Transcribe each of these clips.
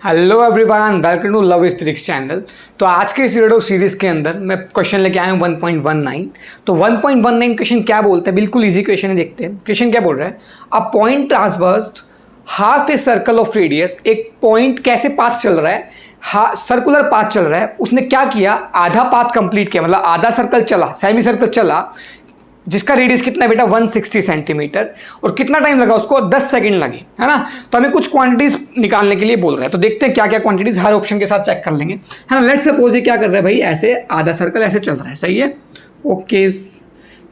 Hello everyone, welcome to love physics channel. तो आज के इस वीडियो सीरीज के अंदर मैं क्वेश्चन लेके आया हूँ 1.19। तो 1.19 क्वेश्चन क्या बोलते हैं, बिल्कुल इजी क्वेश्चन है। देखते हैं क्वेश्चन क्या बोल रहा है। A point transversed half a circle of radius, एक पॉइंट कैसे पाथ चल रहा है, सर्कुलर पाथ चल रहा है। उसने क्या किया, आधा पाथ कंप्लीट किया, मतलब आधा सर्कल चला, सेमी सर्कल चला, जिसका रेडियस कितना है बेटा 160 सेंटीमीटर, और कितना टाइम लगा उसको, 10 सेकंड लगे, है ना। तो हमें कुछ क्वांटिटीज निकालने के लिए बोल रहा है। तो देखते हैं क्या क्या क्वांटिटीज, हर ऑप्शन के साथ चेक कर लेंगे, है ना। लेट्स सपोज ये क्या कर रहा है भाई, ऐसे आधा सर्कल ऐसे चल रहा है, सही है, ओके।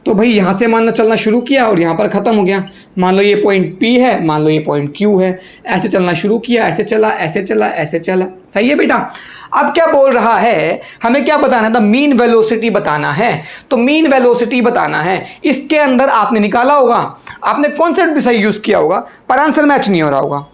तो भाई यहाँ से मानना चलना शुरू किया और यहाँ पर खत्म हो गया। मान लो ये पॉइंट P है, मान लो ये पॉइंट Q है, ऐसे चलना शुरू किया, ऐसे चला, ऐसे चला, ऐसे चला, सही है बेटा। अब क्या बोल रहा है, हमें क्या बताना था, मीन वेलोसिटी बताना है। तो मीन वेलोसिटी बताना है, इसके अंदर आपने निकाला होगा, आपने कॉन्सेप्ट भी सही यूज किया होगा, पर आंसर मैच नहीं हो रहा होगा।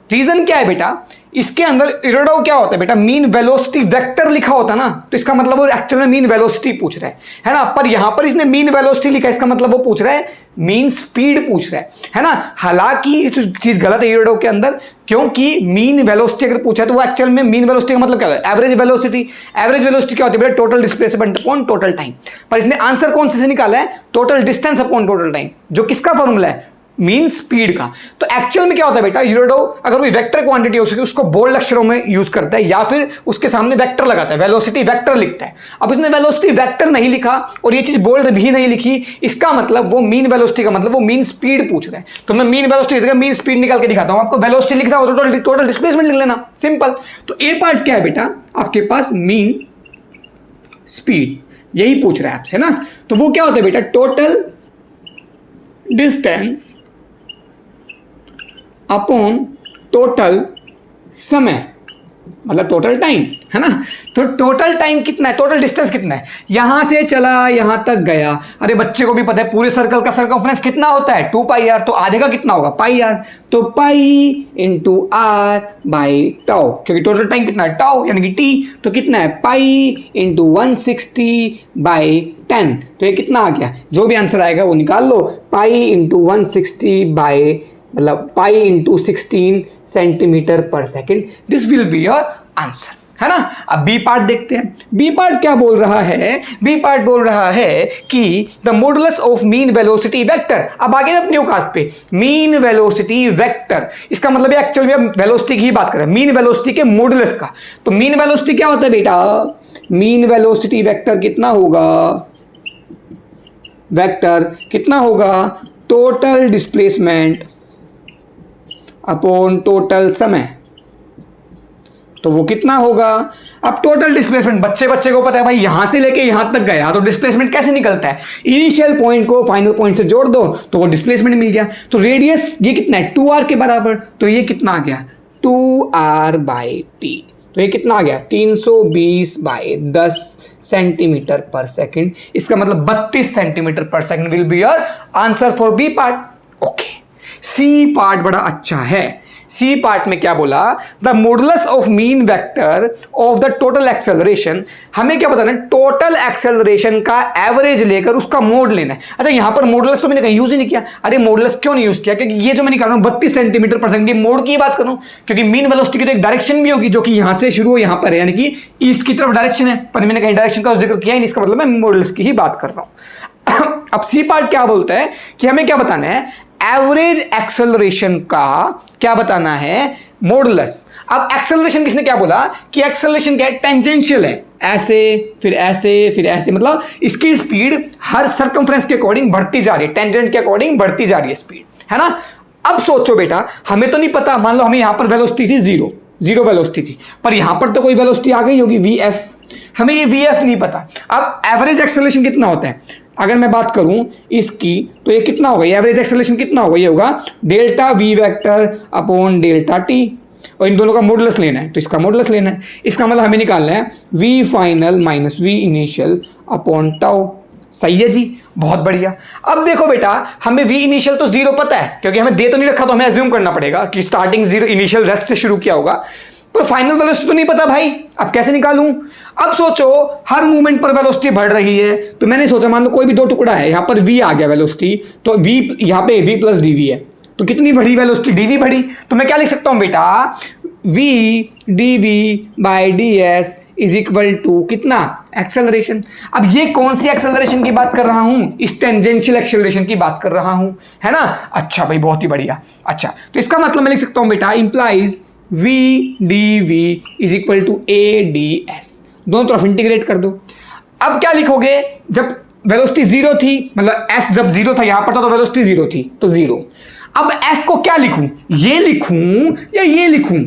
रीजन क्या है बेटा, इसके अंदर इरोडो क्या होता है बेटा, मीन वेलोसिटी वेक्टर लिखा होता ना, तो इसका मतलब वो एक्चुअल में मीन वेलोसिटी पूछ रहा है ना। पर यहां पर इसने मीन वेलोसिटी लिखा है, इसका मतलब वो पूछ रहा है मीन स्पीड पूछ रहा है ना। हालांकि ये चीज गलत है इरोडो के अंदर, क्योंकि मीन वेलोसिटी अगर पूछा तो वो एक्चुअल में मीन वेलोसिटी का मतलब क्या होता है, एवरेज वेलोसिटी। एवरेज वेलोसिटी क्या होती है बेटा, total displacement upon total time. पर इसने आंसर कौन से निकाला है, total distance upon total time, जो किसका फॉर्मूला है, मीन स्पीड का। तो एक्चुअल में क्या होता है बेटा, यूरोडो अगर कोई वेक्टर क्वांटिटी हो सके उसको बोल्ड अक्षरों में यूज करता है, या फिर उसके सामने वेक्टर लगाता है, वेलोसिटी वेक्टर लिखता है। अब इसने वेलोसिटी वेक्टर नहीं लिखा और ये चीज बोल्ड भी नहीं लिखी, इसका मतलब वो मीन वेलोसिटी का मतलब वो मीन स्पीड पूछ रहा है। तो मैं मीन वेलोसिटी मीन स्पीड निकाल के दिखाता हूं आपको। वेलोसिटी लिखना हो तो टोटल डिस्प्लेसमेंट लिख लेना, सिंपल। तो ए पार्ट क्या है बेटा, आपके पास मीन स्पीड, यही पूछ रहा है आपसे ना। तो वो क्या होता है बेटा, टोटल डिस्टेंस अपॉन टोटल समय, मतलब टोटल टाइम, है ना। तो टोटल टाइम कितना है, टोटल डिस्टेंस कितना है, यहां से चला यहां तक गया। अरे बच्चे को भी पता है पूरे सर्कल का सर्कमफ्रेंस कितना होता है, 2πr। तो आधे का कितना होगा, πr। तो pi into r by tau, क्योंकि टोटल टाइम कितना है, टाउ यानी कि t। तो कितना है, पाई इंटू 160 बाई 10। तो ये कितना आ गया, जो भी आंसर आएगा वो निकाल लो। पाई इंटू 160 बाई मतलब pi into 16 centimetre per second, this will be your answer, है ना। अब बी पार्ट देखते हैं। बी पार्ट क्या बोल रहा है, बी पार्ट बोल रहा है कि the modulus of mean velocity vector. अब आगे अपनी औकात पे, मीन वेलोसिटी वेक्टर, इसका मतलब एक्चुअल में वेलोसिटी की ही बात कर रहे हैं, मीन वेलोसिटी के मॉडुलस का। तो मीन वेलोसिटी क्या होता है बेटा, मीन वेलोसिटी वेक्टर कितना होगा, वेक्टर कितना होगा, टोटल डिस्प्लेसमेंट अपॉन टोटल समय। तो वो कितना होगा, अब टोटल डिस्प्लेसमेंट बच्चे को पता है भाई, यहां से लेके यहां तक गया तो डिस्प्लेसमेंट कैसे निकलता है, इनिशियल पॉइंट को फाइनल पॉइंट से जोड़ दो तो वो डिस्प्लेसमेंट मिल गया। तो रेडियस ये कितना है, 2r के बराबर। तो ये कितना आ गया, 2r बाई टी। तो ये कितना आ गया, 320 बाई 10 सेंटीमीटर पर सेकेंड। इसका मतलब 32 centimetre per second will be your answer for B part. Okay, C part बड़ा अच्छा है। सी पार्ट में क्या बोला, the modulus of mean vector of the total acceleration. हमें क्या बताना है, टोटल एक्सेलरेशन का एवरेज लेकर उसका मोड लेना है। अच्छा, यहां पर मॉडुलस तो मैंने कहीं यूज ही नहीं किया। अरे मॉडुलस क्यों नहीं यूज किया, क्योंकि ये जो मैं निकाल रहा हूं 32 सेंटीमीटर पर सेकंड, ये मोड की बात करूं, क्योंकि मीन वेलोसिटी की तो एक डायरेक्शन भी होगी जो कि यहां से शुरू हो यहां पर है, यानी कि ईस्ट की तरफ डायरेक्शन है, पर मैंने कहीं डायरेक्शन का जिक्र किया ही नहीं, इसका मतलब मैं मॉडुलस की ही बात कर रहा हूं। अब सी पार्ट क्या बोलता है कि हमें क्या बताना है, एवरेज एक्सेलरेशन का क्या बताना है, मॉडुलस। अब एक्सेलरेशन किसने क्या बोला कि एक्सेलरेशन क्या है, टेंजेंशियल है, ऐसे फिर ऐसे फिर ऐसे, मतलब इसकी स्पीड हर सर्कमफ्रेंस के अकॉर्डिंग बढ़ती जा रही है, टेंजेंट के अकॉर्डिंग बढ़ती जा रही है स्पीड, है ना। अब सोचो बेटा, हमें तो नहीं पता, मान लो हमें यहां पर वेलोसिटी थी जीरो वेलोसिटी थी, पर यहां पर तो कोई वेलोसिटी आ गई होगी vf, हमें ये vf नहीं पता। अब एवरेज एक्सेलरेशन कितना होता है, अगर मैं बात करूं इसकी, तो ये कितना होगा, ये एवरेज एक्सेलरेशन कितना होगा, ये होगा delta V vector upon delta T, और इन दोनों का मॉडुलस लेना है, तो इसका मॉडुलस लेना है। इसका मतलब हमें निकालना है V final minus V initial upon tau. सही है जी, बहुत बढ़िया। अब देखो बेटा, हमें वी इनिशियल तो 0 पता है, क्योंकि हमें दे तो नहीं रखा, तो हमें अज्यूम करना पड़ेगा कि स्टार्टिंग 0 इनिशियल रेस्ट से शुरू किया होगा, पर फाइनल वेलोसिटी तो नहीं पता भाई, अब कैसे निकालूं। अब सोचो, हर मूवमेंट पर वेलोसिटी बढ़ रही है, तो मैंने सोचा मान लो कोई भी दो टुकड़ा है, यहां पर v आ गया वेलोसिटी, तो v यहां पे v प्लस dv है, तो कितनी बढ़ी वेलोसिटी, dv बढ़ी। तो मैं क्या लिख सकता हूं बेटा, V D V by D S is equal to कितना, एक्सेलरेशन। अब ये कौन सी एक्सेलरेशन की बात कर रहा हूं, इस टेंजेंशियल एक्सेलरेशन की बात कर रहा हूं, है ना। अच्छा भाई, बहुत ही बढ़िया। अच्छा, तो इसका मतलब मैं लिख सकता हूं बेटा, implies V D V is equal to A D S, दोनों तरफ इंटीग्रेट कर दो। अब क्या लिखोगे, जब वेलोसिटी जीरो थी, मतलब एस जब जीरो था यहां पर था तो वेलोसिटी जीरो थी, तो जीरो। अब एस को क्या लिखूं, ये लिखूं या ये लिखूं।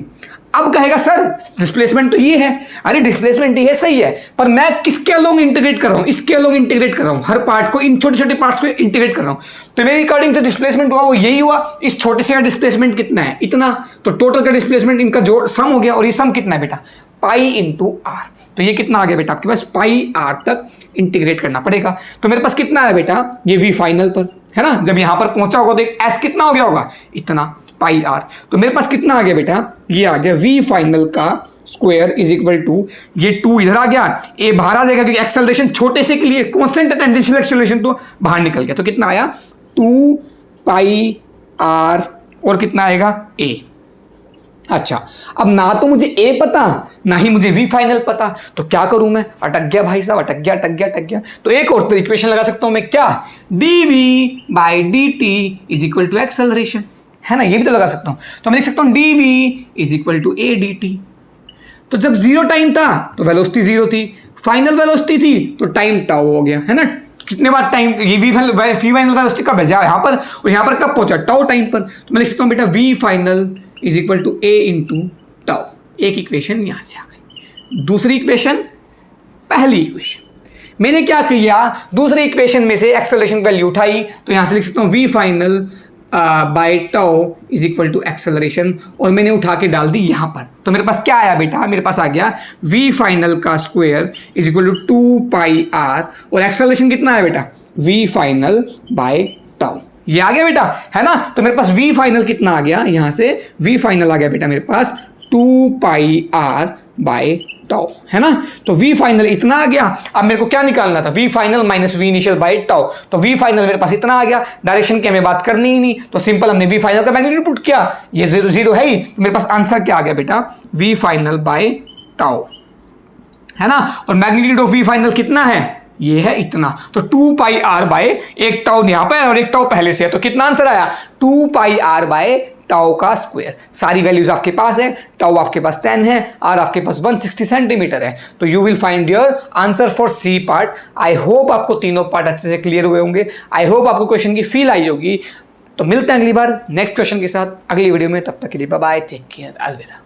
अब कहेगा सर डिस्प्लेसमेंट तो ये है, अरे डिस्प्लेसमेंट ये सही है, पर मैं किसके अलोंग इंटीग्रेट कर रहा हूं, इसके अलोंग इंटीग्रेट कर रहा हूं, हर पार्ट को, इन छोटे छोटे पार्ट्स को इंटीग्रेट कर रहा हूं। तो मेरे अकॉर्डिंग जो डिस्प्लेसमेंट हुआ वो यही हुआ। इस छोटे से का डिस्प्लेसमेंट कितना है, इतना, तो टोटल का डिस्प्लेसमेंट इनका जोड़ सम हो गया, और ये सम कितना है बेटा, पाई इंटू आर। तो ये कितना आ गया बेटा आपके पास, पाई आर तक इंटीग्रेट करना पड़ेगा। तो मेरे पास कितना है बेटा, ये वी फाइनल पर, है ना, जब यहां पर पहुंचा होगा तो एस कितना हो गया होगा, इतना, पाई आर। तो मेरे पास कितना आ गया बेटा, ये आ गया वी फाइनल का स्क्वायर इज इक्वल टू, ये 2 इधर आ गया, ए बाहर आ जाएगा क्योंकि एक्सेलरेशन छोटे से के लिए कांस्टेंट टेंजेंशियल एक्सेलरेशन तो बाहर निकल गया। तो कितना आया, 2 पाई आर, और कितना आएगा, ए। अच्छा, अब ना तो मुझे ए पता ना ही मुझे वी फाइनल पता, तो क्या करूं मैं, अटक गया भाई साहब, अटक गया। तो एक और तो इक्वेशन लगा सकता हूं मैं, क्या, D V by D T is equal to acceleration, है ना, ये भी तो लगा सकता हूं। तो मैं लिख सकता हूं D V is equal to A D T. तो जब जीरो टाइम था तो वेलोसिटी जीरो थी, फाइनल वेलोसिटी थी तो टाइम टाउ हो गया, है ना। कितने बार टाइम, ये वी फाइनल वेलोसिटी कब है, यहाँ पर, और यहाँ पर कब पहुंचा, टाउ टाइम पर। तो मैं लिख सकता हूं बेटा V final is equal to A into tau. एक इक्वेशन यहां से आ गई। दूसरी इक्वेशन, पहली इक्वेशन मैंने क्या किया, दूसरी इक्वेशन में से एक्सेलरेशन वैल्यू उठाई, तो यहां से लिख सकता हूं V final by tau is equal to acceleration, और मैंने उठा के डाल दी यहां पर। तो मेरे पास क्या आया बेटा, मेरे पास आ गया वी फाइनल का square is equal to 2 pi R, और एक्सेलरेशन कितना है बेटा, वी फाइनल बाय टाउ। ये आ गया बेटा, है ना। तो मेरे पास वी फाइनल कितना आ गया, यहां से वी फाइनल आ गया बेटा मेरे पास 2 पाई आर बाय टाउ, है ना। तो वी फाइनल इतना आ गया। अब मेरे को क्या निकालना था, V final minus V initial by tau. तो वी फाइनल मेरे पास इतना आ गया, डायरेक्शन की हमें बात करनी ही नहीं, तो सिंपल हमने वी फाइनल का मैग्नीट्यूड पुट किया, ये जीरो जीरो है ही, तो मेरे पास आंसर क्या आ गया बेटा, वी फाइनल बाय टाउ, है ना। और मैग्नीट्यूड ऑफ वी फाइनल कितना है, ये है इतना। तो 2 पाई आर बाय, एक टाउ यहां पर और एक टाउ पहले से है, तो कितना आंसर आया, 2 पाई आर बाय टाउ का स्क्वायर। सारी वैल्यूज आपके पास है, टाउ आपके पास 10 है, आर आपके पास 160 सेंटीमीटर है। तो you will find your answer for C part. I hope आपको तीनों पार्ट अच्छे से क्लियर हुए होंगे। आई होप आपको क्वेश्चन की फील आई होगी। तो मिलते हैं अगली बार नेक्स्ट क्वेश्चन के साथ अगली वीडियो में, तब तक के लिए बाय बाय, टेक केयर, अलविदा।